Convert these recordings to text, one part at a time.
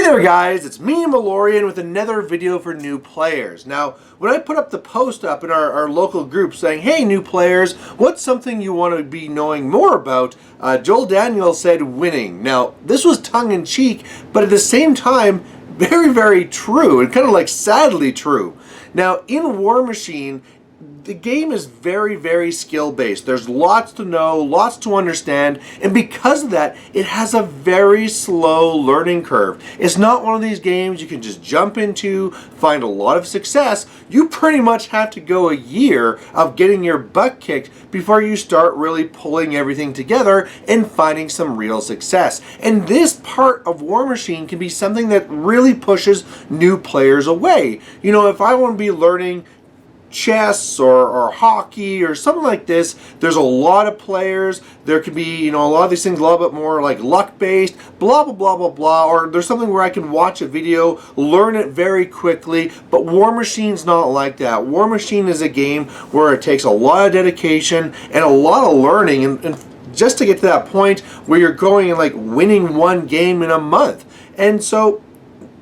there guys, it's me, Malorian, with another video for new players. Now, when I put up the post up in our local group saying, hey new players, what's something you want to be knowing more about? Joel Daniel said winning. Now, this was tongue-in-cheek, but at the same time, very, very true, and kind of like sadly true. Now, in Warmachine, the game is very, very skill-based. There's lots to know, lots to understand, and because of that, it has a very slow learning curve. It's not one of these games you can just jump into, find a lot of success. You pretty much have to go a year of getting your butt kicked before you start really pulling everything together and finding some real success. And this part of Warmachine can be something that really pushes new players away. You know, if I want to be learning chess or hockey or something like this, there's a lot of players. There could be, you know, a lot of these things a little bit more like luck based, blah blah blah blah blah, or there's something where I can watch a video, learn it very quickly. But Warmachine's not like that. Warmachine is a game where it takes a lot of dedication and a lot of learning, and just to get to that point where you're going and like winning one game in a month. And so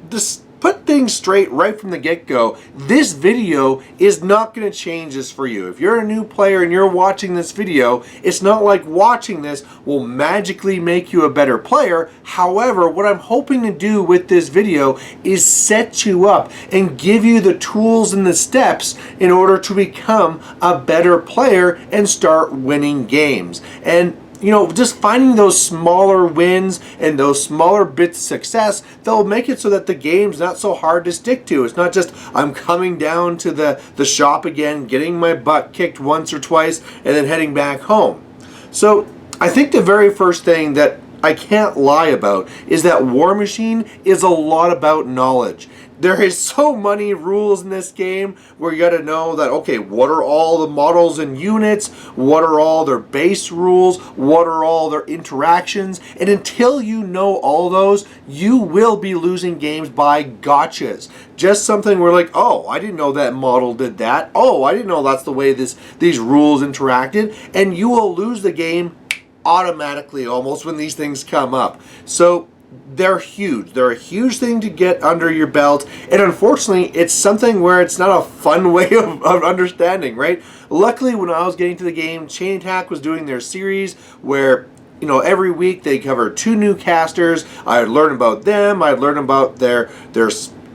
this, put things straight right from the get-go, this video is not going to change this for you. If you're a new player and you're watching this video, it's not like watching this will magically make you a better player. However, what I'm hoping to do with this video is set you up and give you the tools and the steps in order to become a better player and start winning games. And you know, just finding those smaller wins and those smaller bits of success, they'll make it so that the game's not so hard to stick to. It's not just I'm coming down to the shop again, getting my butt kicked once or twice, and then heading back home. So I think the very first thing that I can't lie about is that Warmachine is a lot about knowledge. There is so many rules in this game where you got to know that, okay, what are all the models and units? What are all their base rules? What are all their interactions? And until you know all those, you will be losing games by gotchas. Just something where like, oh, I didn't know that model did that. Oh, I didn't know that's the way these rules interacted. And you will lose the game automatically almost when these things come up. So they're huge. They're a huge thing to get under your belt, and unfortunately it's something where it's not a fun way of understanding, right? Luckily, when I was getting to the game, Chain Attack was doing their series where, you know, every week they cover 2 new casters. I'd learn about them, I'd learn about their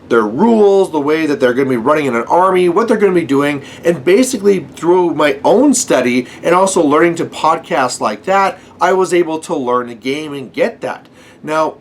rules, the way that they're going to be running in an army, what they're going to be doing, and basically through my own study and also learning to podcasts like that, I was able to learn the game and get that. Now,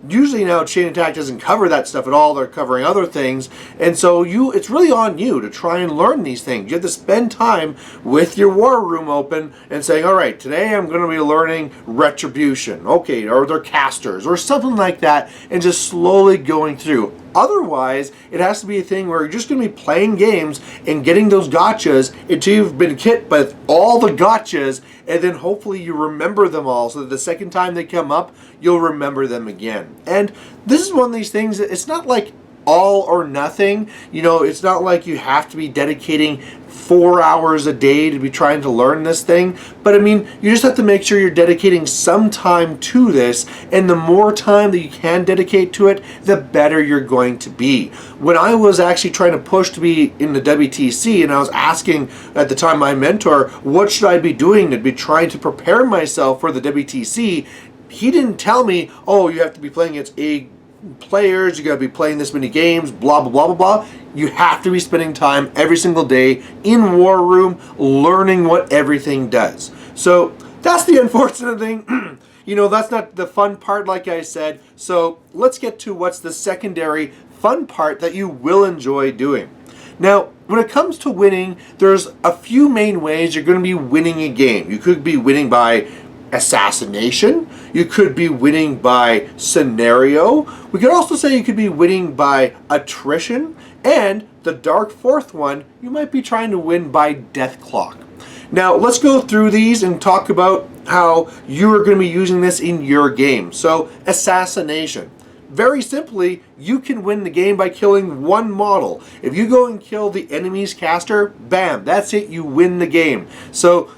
usually now Chain Attack doesn't cover that stuff at all. They're covering other things, and so it's really on you to try and learn these things. You have to spend time with your war room open and saying, all right, today I'm going to be learning Retribution, okay, or their casters or something like that, and just slowly going through. Otherwise, it has to be a thing where you're just going to be playing games and getting those gotchas until you've been hit by all the gotchas, and then hopefully you remember them all so that the second time they come up, you'll remember them again. And this is one of these things that it's not like all or nothing. You know, it's not like you have to be dedicating 4 hours a day to be trying to learn this thing. But I mean, you just have to make sure you're dedicating some time to this, and the more time that you can dedicate to it, the better you're going to be. When I was actually trying to push to be in the WTC, and I was asking at the time my mentor, what should I be doing to be trying to prepare myself for the WTC, he didn't tell me, oh, you have to be playing against A players, you got to be playing this many games, blah blah blah blah blah. You have to be spending time every single day in War Room learning what everything does. So that's the unfortunate thing. You know, that's not the fun part, like I said. So let's get to what's the secondary fun part that you will enjoy doing. Now, when it comes to winning, there's a few main ways you're going to be winning a game. You could be winning by assassination. You could be winning by scenario. We could also say you could be winning by attrition. And the dark fourth one, you might be trying to win by death clock. Now, let's go through these and talk about how you are going to be using this in your game. So, assassination. Very simply, you can win the game by killing one model. If you go and kill the enemy's caster, bam, that's it, you win the game. So,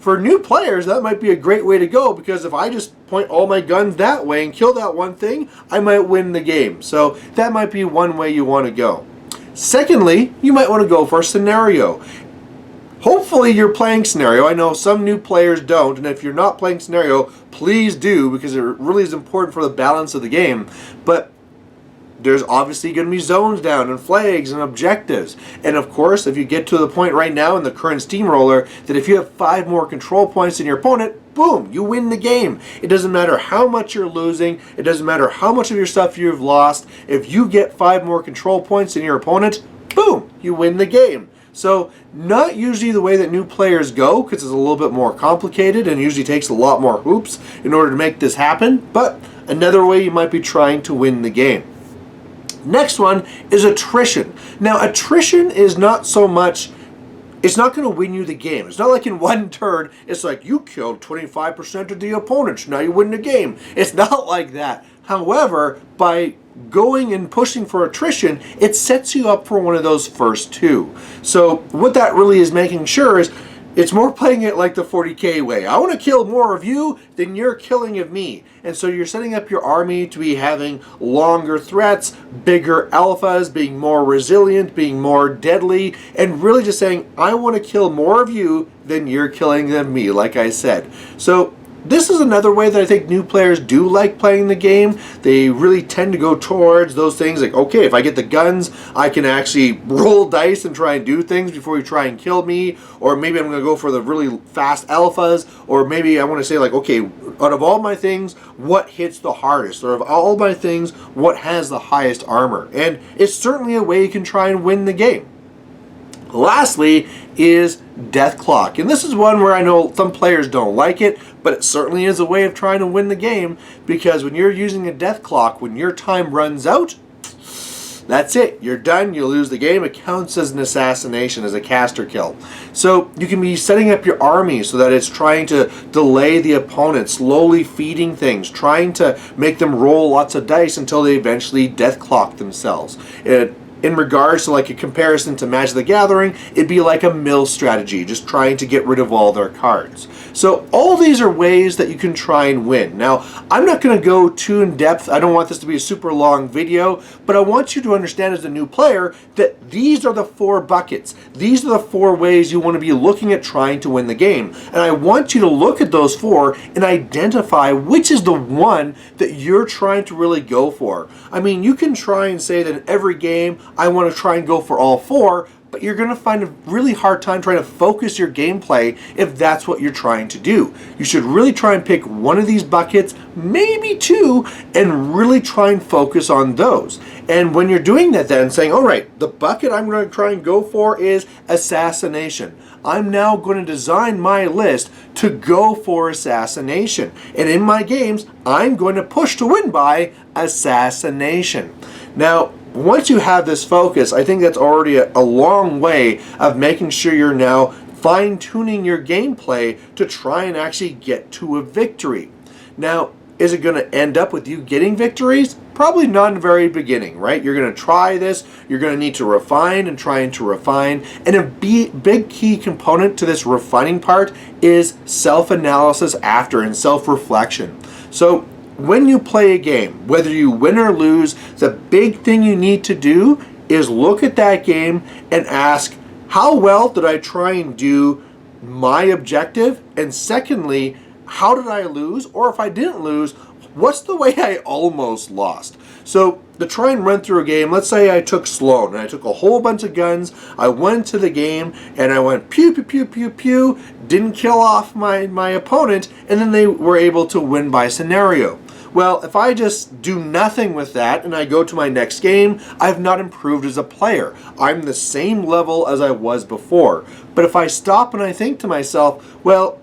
for new players, that might be a great way to go, because if I just point all my guns that way and kill that one thing, I might win the game. So that might be one way you want to go. Secondly, you might want to go for a scenario. Hopefully you're playing scenario. I know some new players don't, and if you're not playing scenario, please do, because it really is important for the balance of the game. But there's obviously going to be zones down and flags and objectives. And of course, if you get to the point right now in the current steamroller that if you have 5 more control points than your opponent, boom, you win the game. It doesn't matter how much you're losing. It doesn't matter how much of your stuff you've lost. If you get 5 more control points than your opponent, boom, you win the game. So not usually the way that new players go, because it's a little bit more complicated and usually takes a lot more hoops in order to make this happen, but another way you might be trying to win the game. Next one is attrition. Now attrition is not so much, it's not going to win you the game. It's not like in one turn, it's like you killed 25% of the opponents, now you win the game. It's not like that. However, by going and pushing for attrition, it sets you up for one of those first 2. So what that really is making sure is it's more playing it like the 40K way. I want to kill more of you than you're killing of me. And so you're setting up your army to be having longer threats, bigger alphas, being more resilient, being more deadly, and really just saying, I want to kill more of you than you're killing of me, like I said. So this is another way that I think new players do like playing the game. They really tend to go towards those things like, okay, if I get the guns, I can actually roll dice and try and do things before you try and kill me. Or maybe I'm going to go for the really fast alphas. Or maybe I want to say like, okay, out of all my things, what hits the hardest? Or of all my things, what has the highest armor? And it's certainly a way you can try and win the game. Lastly is death clock, and this is one where I know some players don't like it, but it certainly is a way of trying to win the game, because when you're using a death clock, when your time runs out, that's it, you're done, you lose the game. It counts as an assassination, as a caster kill. So you can be setting up your army so that it's trying to delay the opponent, slowly feeding things, trying to make them roll lots of dice until they eventually death clock themselves. In regards to like a comparison to Magic the Gathering, it'd be like a mill strategy, just trying to get rid of all their cards. So all these are ways that you can try and win. Now, I'm not going to go too in depth. I don't want this to be a super long video, but I want you to understand as a new player that these are the 4 buckets. These are the 4 ways you want to be looking at trying to win the game. And I want you to look at those 4 and identify which is the one that you're trying to really go for. I mean, you can try and say that in every game, I want to try and go for all 4, but you're going to find a really hard time trying to focus your gameplay if that's what you're trying to do. You should really try and pick one of these buckets, maybe 2, and really try and focus on those. And when you're doing that then, saying, all right, the bucket I'm going to try and go for is assassination. I'm now going to design my list to go for assassination. And in my games, I'm going to push to win by assassination. Now, once you have this focus, I think that's already a long way of making sure you're now fine-tuning your gameplay to try and actually get to a victory. Now, is it going to end up with you getting victories? Probably not in the very beginning, right? You're going to try this, you're going to need to refine and trying to refine, and a big key component to this refining part is self-analysis after and self-reflection. So, when you play a game, whether you win or lose, the big thing you need to do is look at that game and ask, how well did I try and do my objective? And secondly, how did I lose? Or if I didn't lose, what's the way I almost lost? So to try and run through a game, let's say I took Sloan and I took a whole bunch of guns, I went to the game and I went pew, pew, pew, pew, pew, didn't kill off my opponent, and then they were able to win by scenario. Well, if I just do nothing with that and I go to my next game, I've not improved as a player. I'm the same level as I was before. But if I stop and I think to myself, well,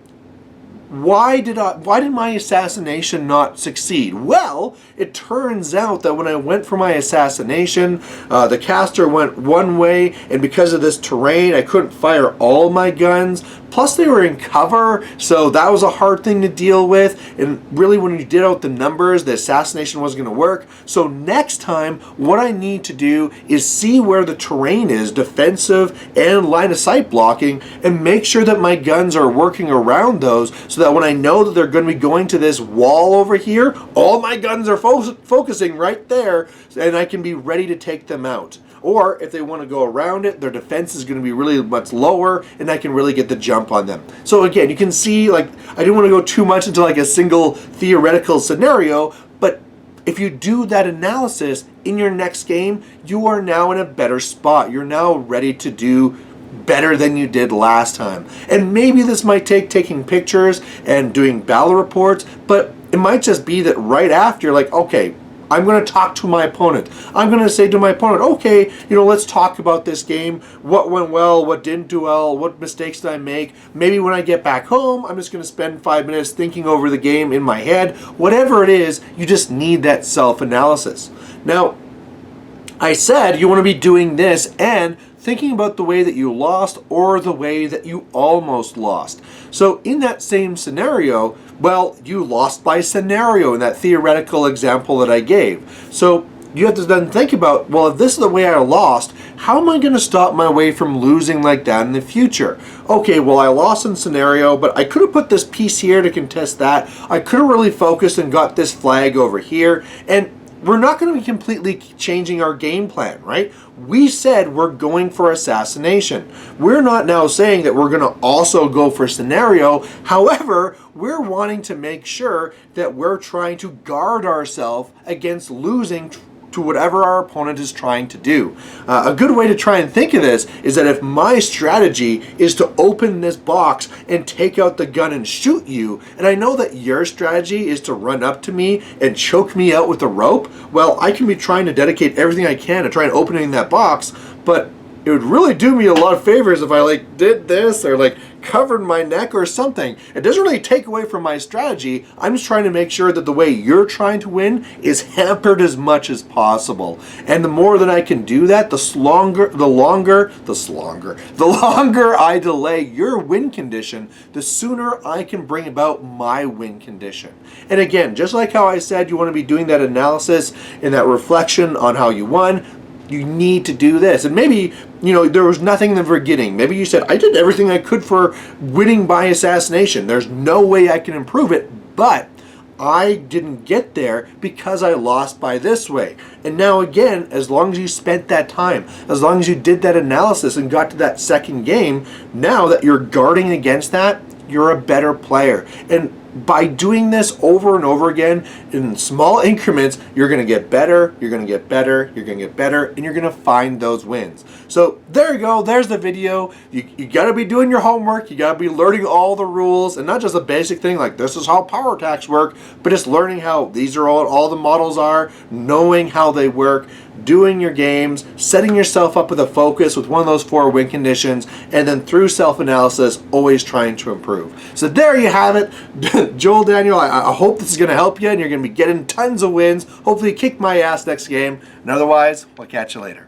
why did my assassination not succeed? Well, it turns out that when I went for my assassination, the caster went one way, and because of this terrain, I couldn't fire all my guns. Plus they were in cover, so that was a hard thing to deal with. And really when you did out the numbers, the assassination wasn't going to work. So next time, what I need to do is see where the terrain is, defensive and line of sight blocking, and make sure that my guns are working around those, so that when I know that they're going to be going to this wall over here, all my guns are focusing right there, and I can be ready to take them out. Or if they want to go around it, their defense is going to be really much lower, and I can really get the jump on them. So again, you can see, like, I didn't want to go too much into like a single theoretical scenario, but if you do that analysis in your next game, you are now in a better spot. You're now ready to do better than you did last time. And maybe this might take taking pictures and doing battle reports, but it might just be that right after, like, okay, I'm going to talk to my opponent. I'm going to say to my opponent, okay, you know, let's talk about this game. What went well? What didn't do well? What mistakes did I make? Maybe when I get back home, I'm just going to spend 5 minutes thinking over the game in my head. Whatever it is, you just need that self-analysis. Now, I said you want to be doing this and thinking about the way that you lost or the way that you almost lost. So in that same scenario, well, you lost by scenario in that theoretical example that I gave. So you have to then think about, well, if this is the way I lost, how am I going to stop my way from losing like that in the future? Okay, well, I lost in scenario, but I could have put this piece here to contest that. I could have really focused and got this flag over here. And we're not going to be completely changing our game plan, right? We said we're going for assassination. We're not now saying that we're going to also go for scenario. However, we're wanting to make sure that we're trying to guard ourselves against losing to whatever our opponent is trying to do. A good way to try and think of this is that if my strategy is to open this box and take out the gun and shoot you, and I know that your strategy is to run up to me and choke me out with a rope, well, I can be trying to dedicate everything I can to try and opening that box, but it would really do me a lot of favors if I like did this or like covered my neck or something. It doesn't really take away from my strategy. I'm just trying to make sure that the way you're trying to win is hampered as much as possible. And the more that I can do that, the longer I delay your win condition, the sooner I can bring about my win condition. And again, just like how I said you want to be doing that analysis and that reflection on how you won, you need to do this. And maybe, you know, there was nothing in the beginning. Maybe you said, I did everything I could for winning by assassination. There's no way I can improve it, but I didn't get there because I lost by this way. And now again, as long as you spent that time, as long as you did that analysis and got to that second game, now that you're guarding against that, you're a better player. And by doing this over and over again in small increments, you're going to get better, you're going to get better, you're going to get better, and you're going to find those wins. So there you go. There's the video. You got to be doing your homework. You got to be learning all the rules, and not just a basic thing like this is how power attacks work, but just learning how these are all the models are, knowing how they work, doing your games, setting yourself up with a focus with one of those 4 win conditions, and then through self-analysis, always trying to improve. So there you have it. Joel Daniel, I hope this is going to help you, and you're going to be getting tons of wins. Hopefully kick my ass next game, and otherwise, I'll catch you later.